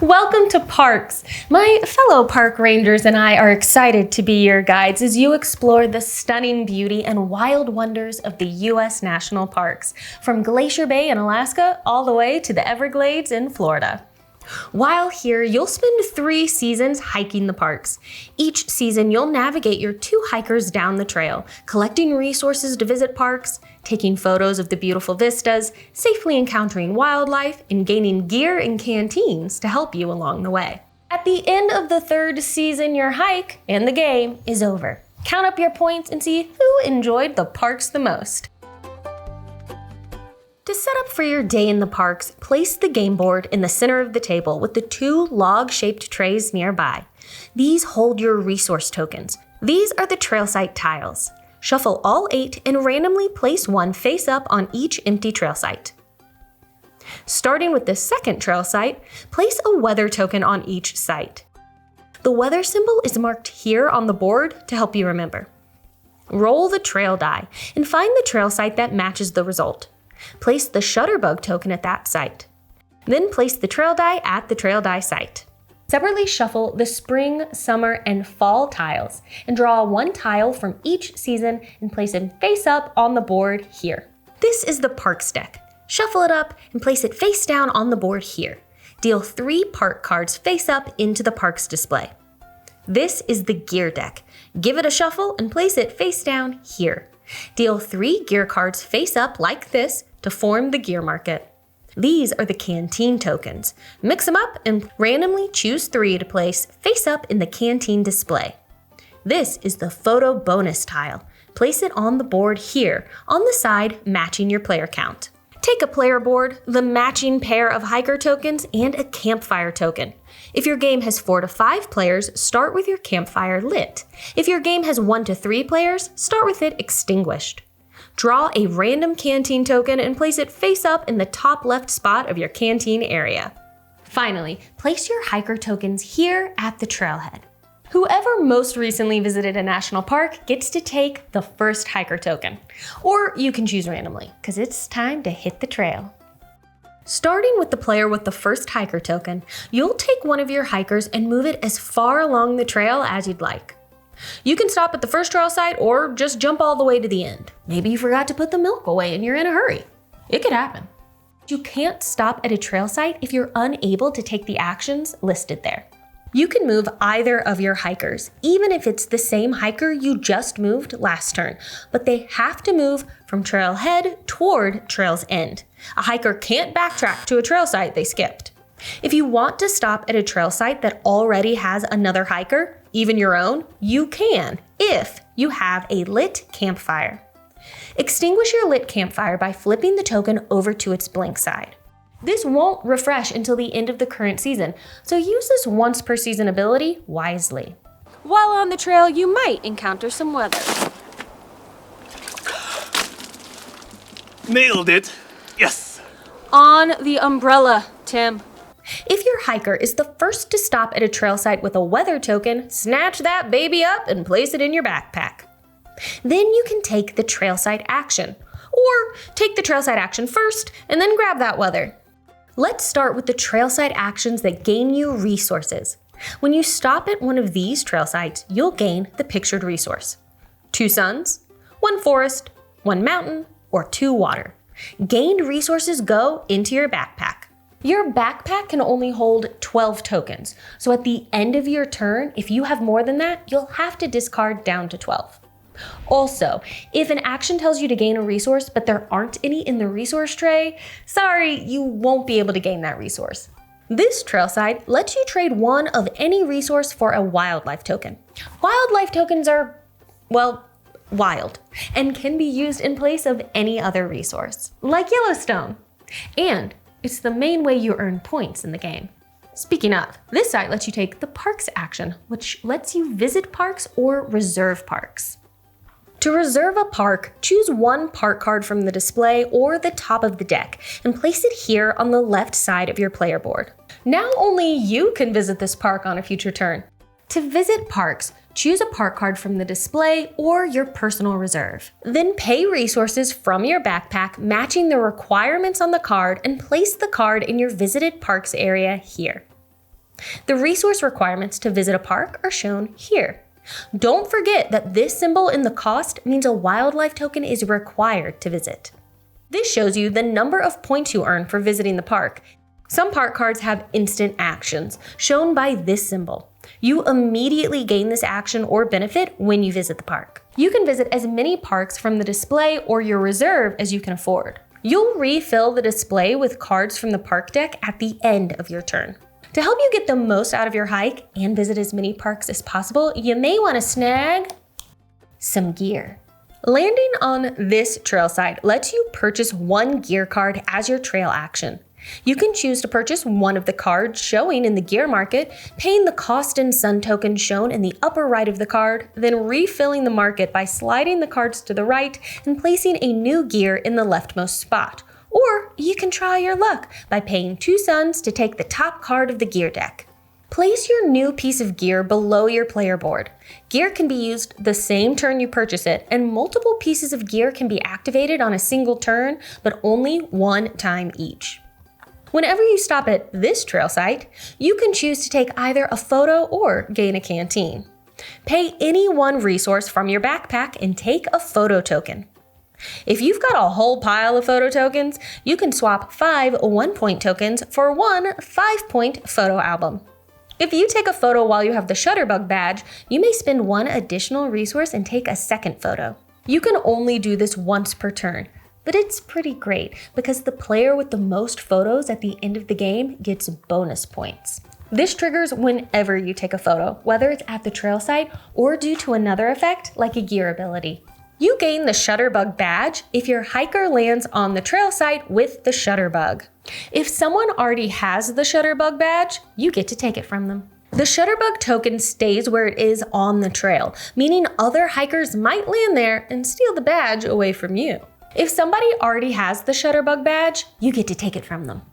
Welcome to Parks. My fellow park rangers and I are excited to be your guides as you explore the stunning beauty and wild wonders of the U.S. national parks, from Glacier Bay in Alaska all the way to the Everglades in Florida. While here, you'll spend 3 seasons hiking the parks. Each season, you'll navigate your 2 hikers down the trail, collecting resources to visit parks, taking photos of the beautiful vistas, safely encountering wildlife, and gaining gear and canteens to help you along the way. At the end of the 3rd season, your hike and the game is over. Count up your points and see who enjoyed the parks the most. To set up for your day in the parks, place the game board in the center of the table with the 2 log-shaped trays nearby. These hold your resource tokens. These are the trail site tiles. Shuffle all 8 and randomly place 1 face up on each empty trail site. Starting with the 2nd trail site, place a weather token on each site. The weather symbol is marked here on the board to help you remember. Roll the trail die and find the trail site that matches the result. Place the Shutterbug token at that site. Then place the trail die at the trail die site. Separately shuffle the spring, summer, and fall tiles and draw 1 tile from each season and place it face up on the board here. This is the Parks deck. Shuffle it up and place it face down on the board here. Deal 3 park cards face up into the Parks display. This is the Gear deck. Give it a shuffle and place it face down here. Deal 3 gear cards face up like this to form the gear market. These are the Canteen tokens. Mix them up and randomly choose 3 to place face up in the Canteen display. This is the Photo bonus tile. Place it on the board here, on the side matching your player count. Take a player board, the matching pair of hiker tokens, and a campfire token. If your game has 4 to 5 players, start with your campfire lit. If your game has 1 to 3 players, start with it extinguished. Draw a random canteen token and place it face up in the top left spot of your canteen area. Finally, place your hiker tokens here at the trailhead. Whoever most recently visited a national park gets to take the first hiker token. Or you can choose randomly, because it's time to hit the trail. Starting with the player with the first hiker token, you'll take one of your hikers and move it as far along the trail as you'd like. You can stop at the first trail site or just jump all the way to the end. Maybe you forgot to put the milk away and you're in a hurry. It could happen. You can't stop at a trail site if you're unable to take the actions listed there. You can move either of your hikers, even if it's the same hiker you just moved last turn, but they have to move from trailhead toward trail's end. A hiker can't backtrack to a trail site they skipped. If you want to stop at a trail site that already has another hiker, even your own, you can, if you have a lit campfire. Extinguish your lit campfire by flipping the token over to its blank side. This won't refresh until the end of the current season, so use this once per season ability wisely. While on the trail, you might encounter some weather. Nailed it! Yes! On the umbrella, Tim. If your hiker is the first to stop at a trail site with a weather token, snatch that baby up and place it in your backpack. Then you can take the trail site action, or take the trail site action first and then grab that weather. Let's start with the trail site actions that gain you resources. When you stop at one of these trail sites, you'll gain the pictured resource. 2 suns, 1 forest, 1 mountain, or 2 water. Gained resources go into your backpack. Your backpack can only hold 12 tokens, so at the end of your turn, if you have more than that, you'll have to discard down to 12. Also, if an action tells you to gain a resource, but there aren't any in the resource tray, sorry, you won't be able to gain that resource. This trail site lets you trade 1 of any resource for a wildlife token. Wildlife tokens are, well, wild, and can be used in place of any other resource, like Yellowstone. And it's the main way you earn points in the game. Speaking of, this site lets you take the Parks action, which lets you visit parks or reserve parks. To reserve a park, choose 1 park card from the display or the top of the deck and place it here on the left side of your player board. Now only you can visit this park on a future turn. To visit parks, choose a park card from the display or your personal reserve. Then pay resources from your backpack matching the requirements on the card and place the card in your visited parks area here. The resource requirements to visit a park are shown here. Don't forget that this symbol in the cost means a wildlife token is required to visit. This shows you the number of points you earn for visiting the park. Some park cards have instant actions, shown by this symbol. You immediately gain this action or benefit when you visit the park. You can visit as many parks from the display or your reserve as you can afford. You'll refill the display with cards from the park deck at the end of your turn. To help you get the most out of your hike and visit as many parks as possible, you may want to snag some gear. Landing on this trail site lets you purchase one gear card as your trail action. You can choose to purchase one of the cards showing in the gear market, paying the cost and sun token shown in the upper right of the card, then refilling the market by sliding the cards to the right and placing a new gear in the leftmost spot. Or you can try your luck by paying 2 suns to take the top card of the gear deck. Place your new piece of gear below your player board. Gear can be used the same turn you purchase it, and multiple pieces of gear can be activated on a single turn, but only one time each. Whenever you stop at this trail site, you can choose to take either a photo or gain a canteen. Pay any one resource from your backpack and take a photo token. If you've got a whole pile of photo tokens, you can swap 5 1-point tokens for 1 5-point photo album. If you take a photo while you have the Shutterbug badge, you may spend 1 additional resource and take a second photo. You can only do this once per turn, but it's pretty great because the player with the most photos at the end of the game gets bonus points. This triggers whenever you take a photo, whether it's at the trail site or due to another effect like a gear ability. You gain the Shutterbug badge if your hiker lands on the trail site with the Shutterbug. If someone already has the Shutterbug badge, you get to take it from them. The Shutterbug token stays where it is on the trail, meaning other hikers might land there and steal the badge away from you. If somebody already has the Shutterbug badge, you get to take it from them.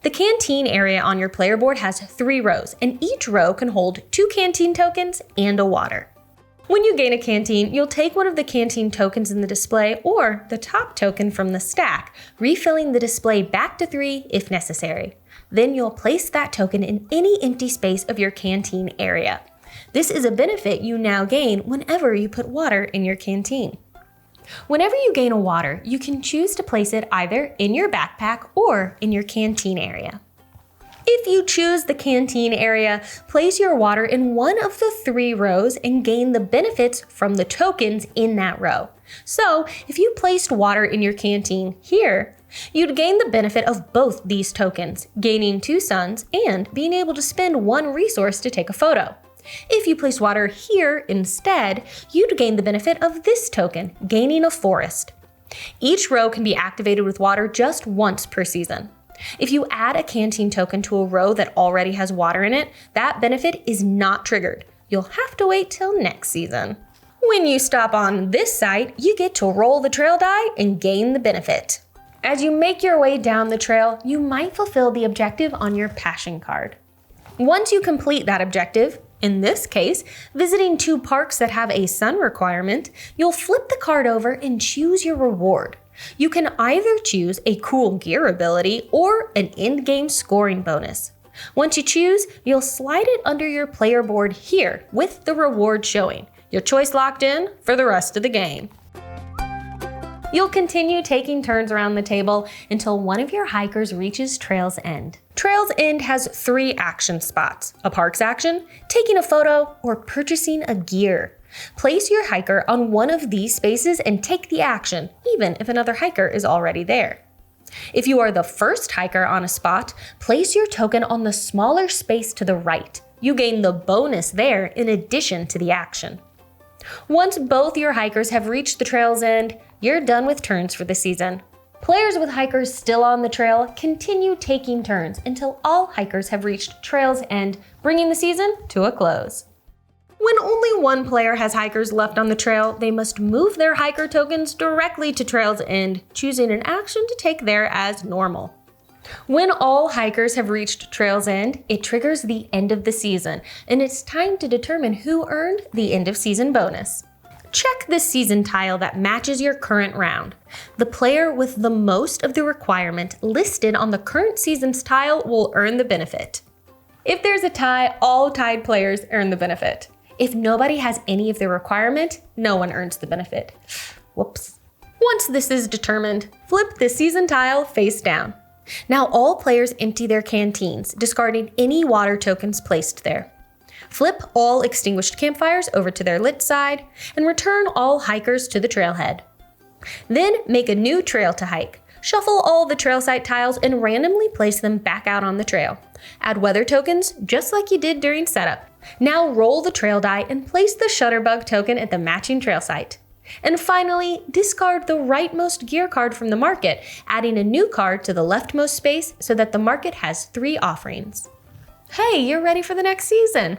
The canteen area on your player board has 3 rows, and each row can hold 2 canteen tokens and a water. When you gain a canteen, you'll take one of the canteen tokens in the display or the top token from the stack, refilling the display back to 3 if necessary. Then you'll place that token in any empty space of your canteen area. This is a benefit you now gain whenever you put water in your canteen. Whenever you gain a water, you can choose to place it either in your backpack or in your canteen area. If you choose the canteen area, place your water in one of the 3 rows and gain the benefits from the tokens in that row. So, if you placed water in your canteen here, you'd gain the benefit of both these tokens, gaining 2 suns and being able to spend 1 resource to take a photo. If you place water here instead, you'd gain the benefit of this token, gaining a forest. Each row can be activated with water just once per season. If you add a canteen token to a row that already has water in it, that benefit is not triggered. You'll have to wait till next season. When you stop on this site, you get to roll the trail die and gain the benefit. As you make your way down the trail, you might fulfill the objective on your passion card. Once you complete that objective, in this case, visiting 2 parks that have a sun requirement, you'll flip the card over and choose your reward. You can either choose a cool gear ability or an end-game scoring bonus. Once you choose, you'll slide it under your player board here with the reward showing. Your choice locked in for the rest of the game. You'll continue taking turns around the table until one of your hikers reaches Trail's End. Trail's End has 3 action spots: a park's action, taking a photo, or purchasing a gear. Place your hiker on one of these spaces and take the action, even if another hiker is already there. If you are the first hiker on a spot, place your token on the smaller space to the right. You gain the bonus there in addition to the action. Once both your hikers have reached the trail's end, you're done with turns for the season. Players with hikers still on the trail continue taking turns until all hikers have reached trail's end, bringing the season to a close. When only one player has hikers left on the trail, they must move their hiker tokens directly to trail's end, choosing an action to take there as normal. When all hikers have reached trail's end, it triggers the end of the season, and it's time to determine who earned the end of season bonus. Check the season tile that matches your current round. The player with the most of the requirement listed on the current season's tile will earn the benefit. If there's a tie, all tied players earn the benefit. If nobody has any of the requirement, no one earns the benefit. Whoops. Once this is determined, flip the season tile face down. Now all players empty their canteens, discarding any water tokens placed there. Flip all extinguished campfires over to their lit side, and return all hikers to the trailhead. Then make a new trail to hike. Shuffle all the trail site tiles and randomly place them back out on the trail. Add weather tokens, just like you did during setup. Now roll the trail die and place the Shutterbug token at the matching trail site. And finally, discard the rightmost gear card from the market, adding a new card to the leftmost space so that the market has 3 offerings. Hey, you're ready for the next season!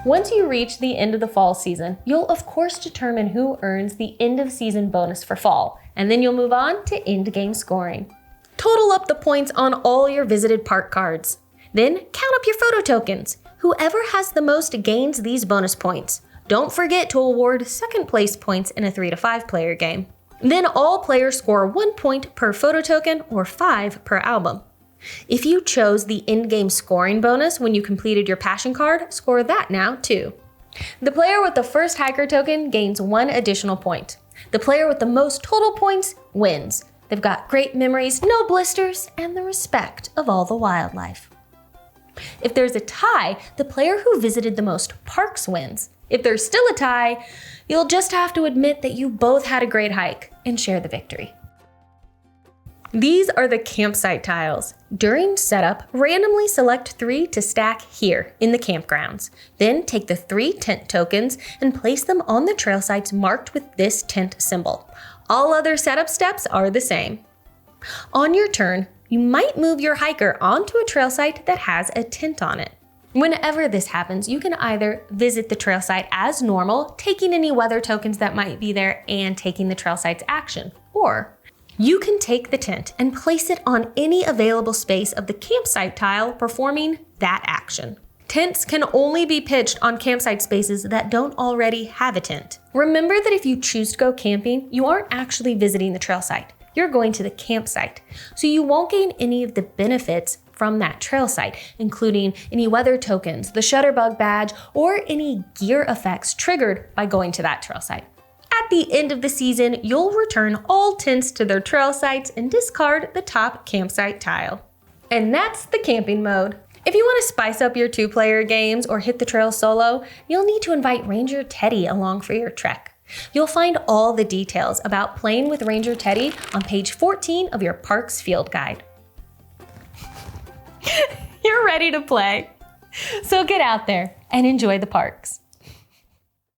Once you reach the end of the fall season, you'll of course determine who earns the end of season bonus for fall, and then you'll move on to end game scoring. Total up the points on all your visited park cards. Then count up your photo tokens. Whoever has the most gains these bonus points. Don't forget to award second place points in a 3 to 5 player game. Then all players score 1 point per photo token or 5 per album. If you chose the in-game scoring bonus when you completed your passion card, score that now too. The player with the first hiker token gains 1 additional point. The player with the most total points wins. They've got great memories, no blisters, and the respect of all the wildlife. If there's a tie, the player who visited the most parks wins. If there's still a tie, you'll just have to admit that you both had a great hike and share the victory. These are the campsite tiles. During setup, randomly select 3 to stack here in the campgrounds. Then take the 3 tent tokens and place them on the trail sites marked with this tent symbol. All other setup steps are the same. On your turn, you might move your hiker onto a trail site that has a tent on it. Whenever this happens, you can either visit the trail site as normal, taking any weather tokens that might be there and taking the trail site's action, or you can take the tent and place it on any available space of the campsite tile, performing that action. Tents can only be pitched on campsite spaces that don't already have a tent. Remember that if you choose to go camping, you aren't actually visiting the trail site. You're going to the campsite, so you won't gain any of the benefits from that trail site, including any weather tokens, the Shutterbug badge, or any gear effects triggered by going to that trail site. At the end of the season, you'll return all tents to their trail sites and discard the top campsite tile. And that's the camping mode. If you want to spice up your 2-player games or hit the trail solo, you'll need to invite Ranger Teddy along for your trek. You'll find all the details about playing with Ranger Teddy on page 14 of your Parks Field Guide. You're ready to play. So get out there and enjoy the parks.